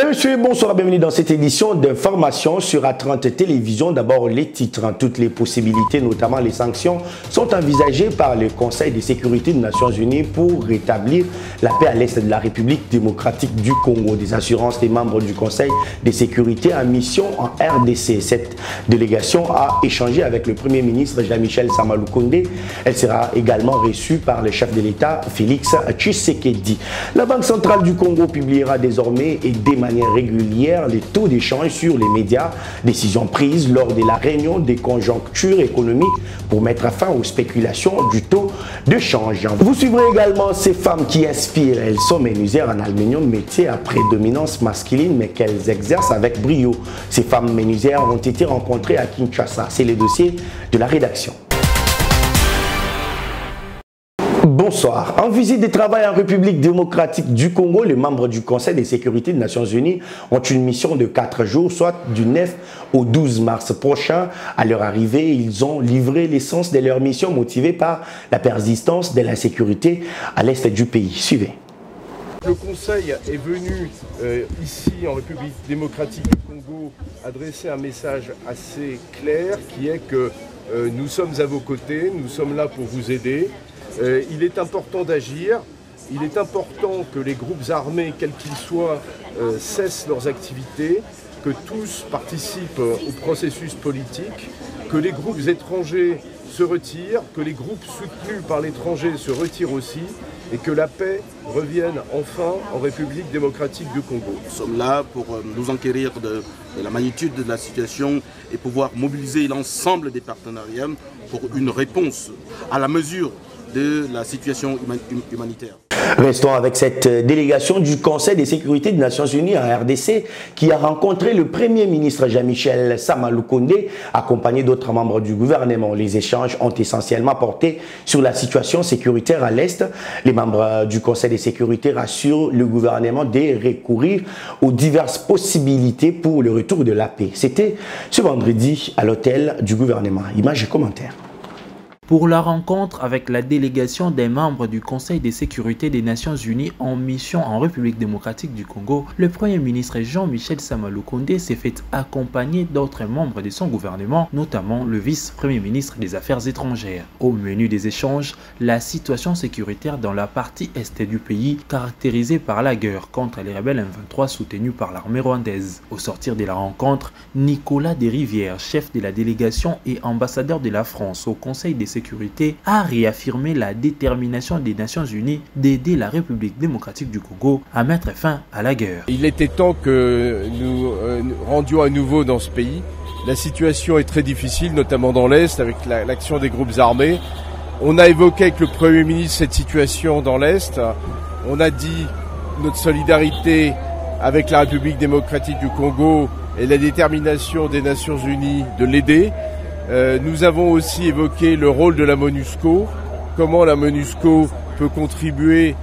Mesdames et messieurs, bonsoir, bienvenue dans cette édition d'information sur A30 Télévision. D'abord les titres, toutes les possibilités, notamment les sanctions, sont envisagées par le Conseil de sécurité des Nations Unies pour rétablir la paix à l'est de la République démocratique du Congo. Des assurances des membres du Conseil de sécurité en mission en RDC. Cette délégation a échangé avec le Premier ministre Jean-Michel Sama-Lukonde. Elle sera également reçue par le chef de l'État Félix Tshisekedi. La Banque centrale du Congo publiera désormais et de manière régulière les taux d'échange sur les médias, décision prise lors de la réunion des conjonctures économiques pour mettre fin aux spéculations du taux de change. Vous suivrez également ces femmes qui inspirent. Elles sont menuisières en aluminium, métier à prédominance masculine mais qu'elles exercent avec brio. Ces femmes menuisières ont été rencontrées à Kinshasa. C'est le dossier de la rédaction. Bonsoir. En visite de travail en République démocratique du Congo, les membres du Conseil de sécurité des Nations Unies ont une mission de 4 jours, soit du 9 au 12 mars prochain. À leur arrivée, ils ont livré l'essence de leur mission motivée par la persistance de l'insécurité à l'est du pays. Suivez. Le Conseil est venu ici en République démocratique du Congo adresser un message assez clair qui est que nous sommes à vos côtés, nous sommes là pour vous aider. Il est important d'agir, il est important que les groupes armés, quels qu'ils soient, cessent leurs activités, que tous participent au processus politique, que les groupes étrangers se retirent, que les groupes soutenus par l'étranger se retirent aussi, et que la paix revienne enfin en République démocratique du Congo. Nous sommes là pour nous enquérir de la magnitude de la situation et pouvoir mobiliser l'ensemble des partenariats pour une réponse à la mesure de la situation humanitaire. Restons avec cette délégation du Conseil de sécurité des Nations Unies en RDC qui a rencontré le Premier ministre Jean-Michel Sama-Lukonde accompagné d'autres membres du gouvernement. Les échanges ont essentiellement porté sur la situation sécuritaire à l'Est. Les membres du Conseil de sécurité rassurent le gouvernement de recourir aux diverses possibilités pour le retour de la paix. C'était ce vendredi à l'hôtel du gouvernement. Images et commentaires. Pour la rencontre avec la délégation des membres du Conseil de sécurité des Nations Unies en mission en République démocratique du Congo, le Premier ministre Jean-Michel Sama-Lukonde s'est fait accompagner d'autres membres de son gouvernement, notamment le vice-premier ministre des Affaires étrangères. Au menu des échanges, la situation sécuritaire dans la partie est du pays, caractérisée par la guerre contre les rebelles M23 soutenus par l'armée rwandaise. Au sortir de la rencontre, Nicolas Desrivières, chef de la délégation et ambassadeur de la France au Conseil de sécurité, a réaffirmé la détermination des Nations Unies d'aider la République démocratique du Congo à mettre fin à la guerre. Il était temps que nous rendions à nouveau dans ce pays. La situation est très difficile, notamment dans l'Est, avec l'action des groupes armés. On a évoqué avec le Premier ministre cette situation dans l'Est. On a dit notre solidarité avec la République démocratique du Congo et la détermination des Nations Unies de l'aider. Nous avons aussi évoqué le rôle de la MONUSCO, comment la MONUSCO peut contribuer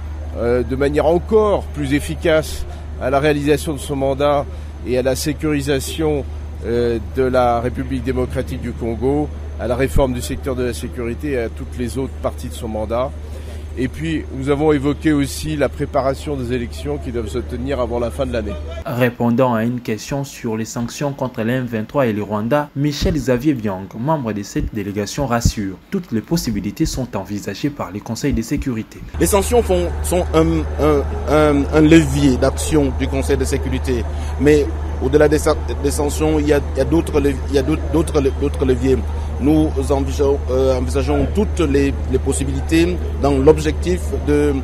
de manière encore plus efficace à la réalisation de son mandat et à la sécurisation de la République démocratique du Congo, à la réforme du secteur de la sécurité et à toutes les autres parties de son mandat. Et puis, nous avons évoqué aussi la préparation des élections qui doivent se tenir avant la fin de l'année. Répondant à une question sur les sanctions contre les M23 et le Rwanda, Michel Xavier Biang, membre de cette délégation, rassure. Toutes les possibilités sont envisagées par les conseils de sécurité. Les sanctions sont un levier d'action du Conseil de sécurité. Mais au-delà des sanctions, il y a d'autres leviers. Nous envisageons toutes les possibilités dans l'objectif de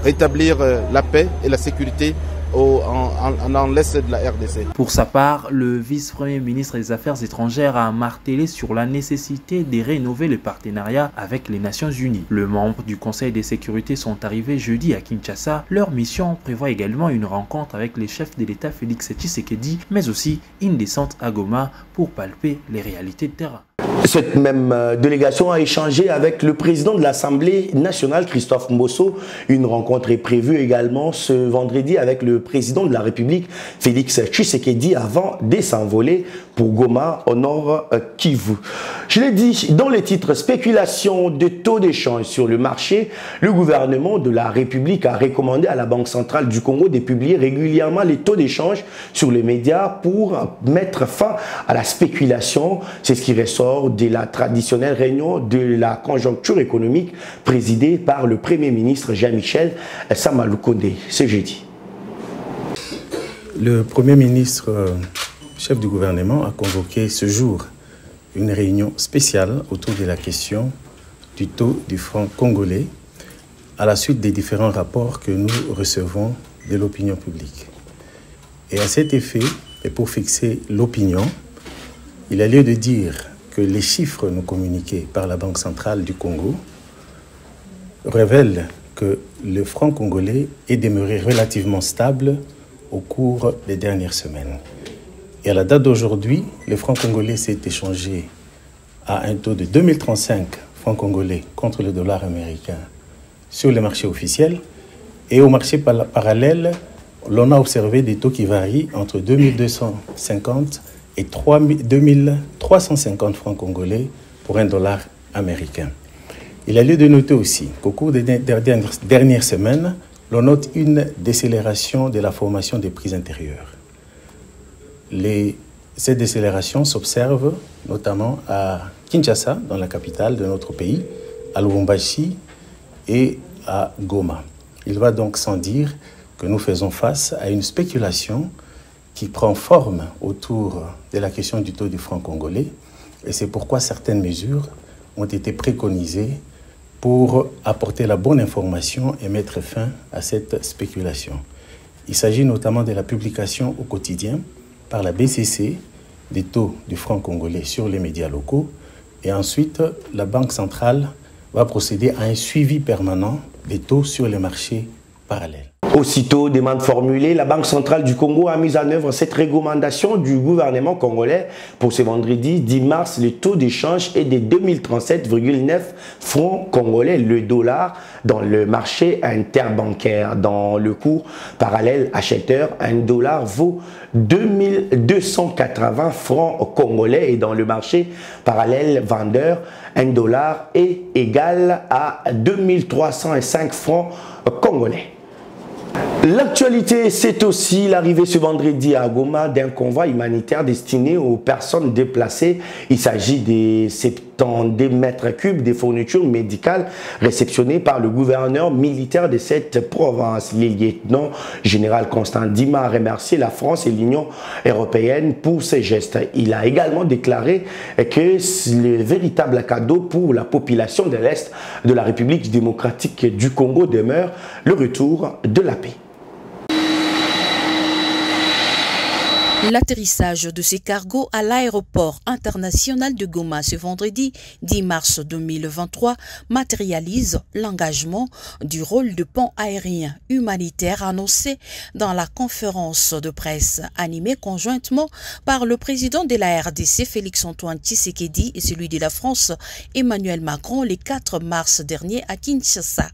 rétablir la paix et la sécurité dans l'est de la RDC. Pour sa part, le vice-premier ministre des Affaires étrangères a martelé sur la nécessité de rénover le partenariat avec les Nations Unies. Les membres du Conseil de sécurité sont arrivés jeudi à Kinshasa. Leur mission prévoit également une rencontre avec les chefs de l'État Félix Tshisekedi, mais aussi une descente à Goma pour palper les réalités de terrain. Cette même délégation a échangé avec le président de l'Assemblée nationale, Christophe Mbosso. Une rencontre est prévue également ce vendredi avec le président de la République, Félix Tshisekedi, avant de s'envoler pour Goma, au nord Kivu. Je l'ai dit, dans les titres spéculation de taux d'échange sur le marché, le gouvernement de la République a recommandé à la Banque centrale du Congo de publier régulièrement les taux d'échange sur les médias pour mettre fin à la spéculation. C'est ce qui ressort de la traditionnelle réunion de la conjoncture économique présidée par le Premier ministre Jean-Michel Sama Lukonde ce jeudi. Le Premier ministre, chef du gouvernement, a convoqué ce jour une réunion spéciale autour de la question du taux du franc congolais à la suite des différents rapports que nous recevons de l'opinion publique. Et à cet effet, et pour fixer l'opinion, il a lieu de dire que les chiffres nous communiqués par la Banque centrale du Congo révèlent que le franc congolais est demeuré relativement stable au cours des dernières semaines. Et à la date d'aujourd'hui, le franc congolais s'est échangé à un taux de 2035 francs congolais contre le dollar américain sur les marchés officiels. Et au marché parallèle, l'on a observé des taux qui varient entre 2250 et 2350 francs congolais pour un dollar américain. Il a lieu de noter aussi qu'au cours des dernières semaines, l'on note une décélération de la formation des prix intérieurs. Cette décélération s'observe notamment à Kinshasa, dans la capitale de notre pays, à Lubumbashi et à Goma. Il va donc sans dire que nous faisons face à une spéculation qui prend forme autour de la question du taux du franc congolais, et c'est pourquoi certaines mesures ont été préconisées pour apporter la bonne information et mettre fin à cette spéculation. Il s'agit notamment de la publication au quotidien par la BCC des taux du franc congolais sur les médias locaux, et ensuite la Banque centrale va procéder à un suivi permanent des taux sur les marchés parallèles. Aussitôt demande formulée, la Banque centrale du Congo a mis en œuvre cette recommandation du gouvernement congolais. Pour ce vendredi 10 mars, le taux d'échange est de 2037,9 francs congolais le dollar dans le marché interbancaire. Dans le cours parallèle acheteur, un dollar vaut 2280 francs congolais et dans le marché parallèle vendeur, un dollar est égal à 2305 francs congolais. L'actualité, c'est aussi l'arrivée ce vendredi à Goma d'un convoi humanitaire destiné aux personnes déplacées. Il s'agit des 70 mètres cubes de fournitures médicales réceptionnées par le gouverneur militaire de cette province. Le lieutenant général Constant Dima a remercié la France et l'Union européenne pour ces gestes. Il a également déclaré que le véritable cadeau pour la population de l'Est de la République démocratique du Congo demeure le retour de la paix. L'atterrissage de ces cargos à l'aéroport international de Goma ce vendredi 10 mars 2023 matérialise l'engagement du rôle de pont aérien humanitaire annoncé dans la conférence de presse animée conjointement par le président de la RDC Félix-Antoine Tshisekedi et celui de la France Emmanuel Macron le 4 mars dernier à Kinshasa.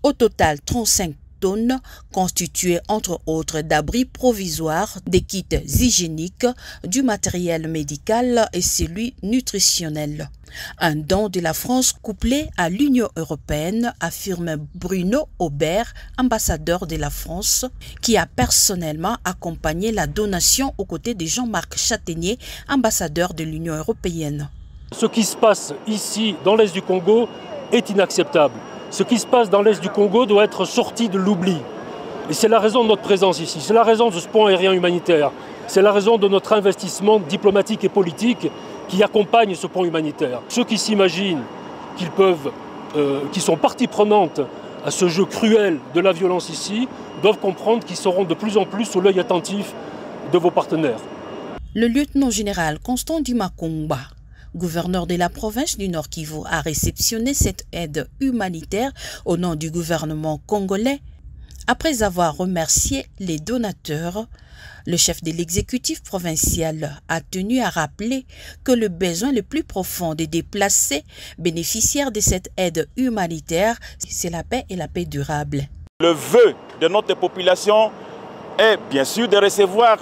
Au total, 35 tonnes constituées entre autres d'abris provisoires, des kits hygiéniques, du matériel médical et celui nutritionnel. Un don de la France couplé à l'Union européenne, affirme Bruno Aubert, ambassadeur de la France, qui a personnellement accompagné la donation aux côtés de Jean-Marc Chataignier, ambassadeur de l'Union européenne. Ce qui se passe ici, dans l'Est du Congo, est inacceptable. Ce qui se passe dans l'Est du Congo doit être sorti de l'oubli. Et c'est la raison de notre présence ici, c'est la raison de ce pont aérien humanitaire, c'est la raison de notre investissement diplomatique et politique qui accompagne ce pont humanitaire. Ceux qui s'imaginent qu'ils sont partie prenante à ce jeu cruel de la violence ici, doivent comprendre qu'ils seront de plus en plus sous l'œil attentif de vos partenaires. Le lieutenant-général Constant Dimakumba, gouverneur de la province du Nord Kivu, a réceptionné cette aide humanitaire au nom du gouvernement congolais. Après avoir remercié les donateurs, le chef de l'exécutif provincial a tenu à rappeler que le besoin le plus profond des déplacés bénéficiaires de cette aide humanitaire, c'est la paix et la paix durable. Le vœu de notre population est bien sûr de recevoir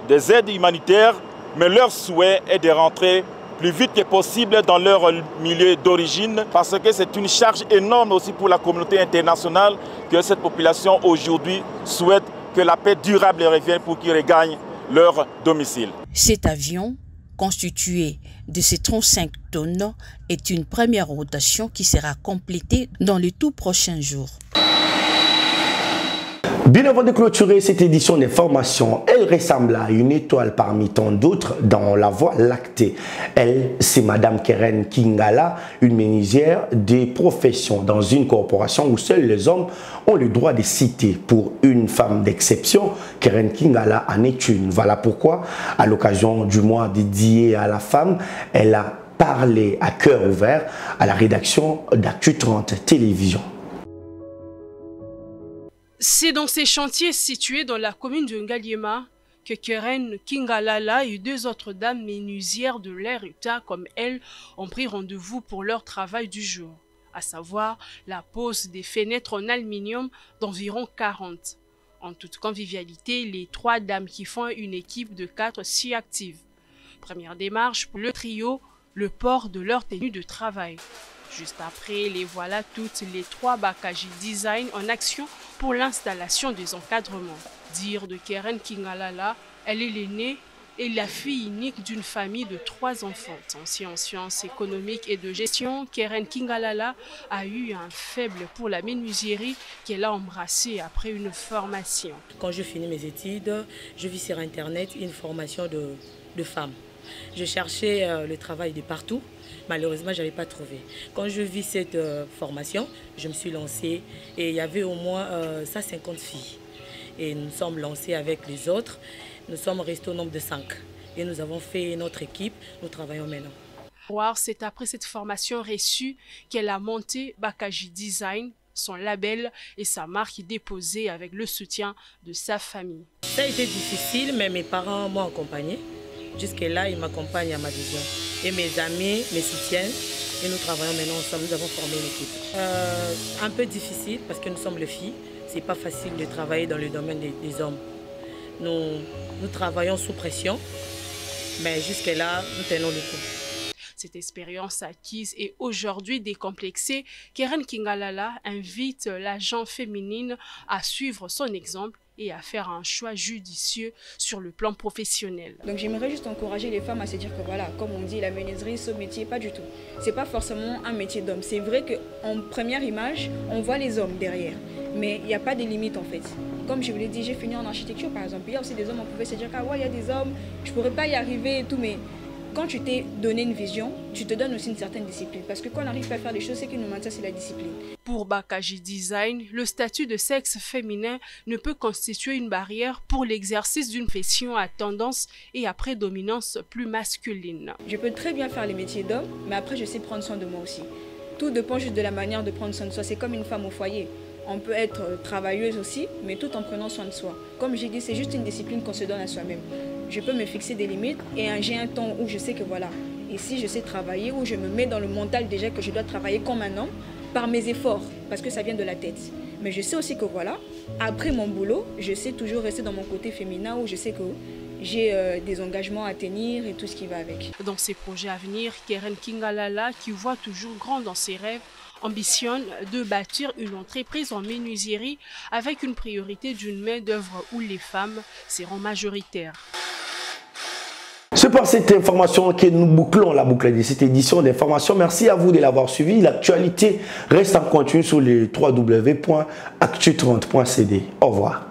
des aides humanitaires, mais leur souhait est de rentrer plus vite que possible dans leur milieu d'origine, parce que c'est une charge énorme aussi pour la communauté internationale que cette population aujourd'hui souhaite que la paix durable revienne pour qu'ils regagnent leur domicile. Cet avion, constitué de ces 35 tonnes, est une première rotation qui sera complétée dans les tout prochains jours. Bien avant de clôturer cette édition d'information, elle ressemble à une étoile parmi tant d'autres dans la voie lactée. Elle, c'est Madame Keren Kingala, une menuisière des professions dans une corporation où seuls les hommes ont le droit de citer. Pour une femme d'exception, Keren Kingala en est une. Voilà pourquoi, à l'occasion du mois dédié à la femme, elle a parlé à cœur ouvert à la rédaction d'Actu 30 Télévision. C'est dans ces chantiers situés dans la commune de Ngaliema que Keren Kingalala et deux autres dames menuisières de l'air Utah comme elle ont pris rendez-vous pour leur travail du jour, à savoir la pose des fenêtres en aluminium d'environ 40. En toute convivialité, les trois dames qui font une équipe de 4 s'y activent. Première démarche pour le trio, le port de leur tenue de travail. Juste après, les voilà toutes les trois Bakaji Design en action pour l'installation des encadrements. Dire de Keren Kingalala, elle est l'aînée et la fille unique d'une famille de 3 enfants. Ancienne en sciences économiques et de gestion, Keren Kingalala a eu un faible pour la menuiserie qu'elle a embrassée après une formation. Quand je finis mes études, je vis sur Internet une formation de femmes. Je cherchais le travail de partout. Malheureusement, je n'avais pas trouvé. Quand je vis cette formation, je me suis lancée et il y avait au moins 150 filles. Et nous sommes lancés avec les autres. Nous sommes restés au nombre de 5. Et nous avons fait notre équipe. Nous travaillons maintenant. C'est après cette formation reçue qu'elle a monté Bakaji Design, son label et sa marque déposée avec le soutien de sa famille. Ça a été difficile, mais mes parents m'ont accompagné. Jusque-là, ils m'accompagnent à ma vision. Et mes amis me soutiennent et nous travaillons maintenant ensemble. Nous avons formé une équipe. Un peu difficile parce que nous sommes les filles. Ce n'est pas facile de travailler dans le domaine des hommes. Nous travaillons sous pression, mais jusque-là, nous tenons le coup. Cette expérience acquise et aujourd'hui décomplexée, Keren Kingalala invite la gente féminine à suivre son exemple et à faire un choix judicieux sur le plan professionnel. Donc j'aimerais juste encourager les femmes à se dire que voilà, comme on dit, la menuiserie, ce métier, pas du tout. C'est pas forcément un métier d'homme. C'est vrai qu'en première image, on voit les hommes derrière, mais il n'y a pas de limite en fait. Comme je vous l'ai dit, j'ai fini en architecture par exemple. Il y a aussi des hommes, on pouvait se dire ah ouais, il y a des hommes, je pourrais pas y arriver et tout, mais quand tu t'es donné une vision, tu te donnes aussi une certaine discipline. Parce que quand on n'arrive pas à faire des choses, ce qui nous maintient, c'est la discipline. Pour Bakaji Design, le statut de sexe féminin ne peut constituer une barrière pour l'exercice d'une profession à tendance et à prédominance plus masculine. Je peux très bien faire les métiers d'homme, mais après, je sais prendre soin de moi aussi. Tout dépend juste de la manière de prendre soin de soi. C'est comme une femme au foyer. On peut être travailleuse aussi, mais tout en prenant soin de soi. Comme j'ai dit, c'est juste une discipline qu'on se donne à soi-même. Je peux me fixer des limites et j'ai un temps où je sais que voilà, ici je sais travailler, où je me mets dans le mental déjà que je dois travailler comme un homme par mes efforts, parce que ça vient de la tête. Mais je sais aussi que voilà, après mon boulot, je sais toujours rester dans mon côté féminin où je sais que j'ai des engagements à tenir et tout ce qui va avec. Dans ses projets à venir, Keren Kingalala, qui voit toujours grand dans ses rêves, ambitionne de bâtir une entreprise en menuiserie avec une priorité d'une main-d'œuvre où les femmes seront majoritaires. C'est par cette information que nous bouclons la boucle de cette édition d'information. Merci à vous de l'avoir suivi. L'actualité reste en continu sur les www.actu30.cd. Au revoir.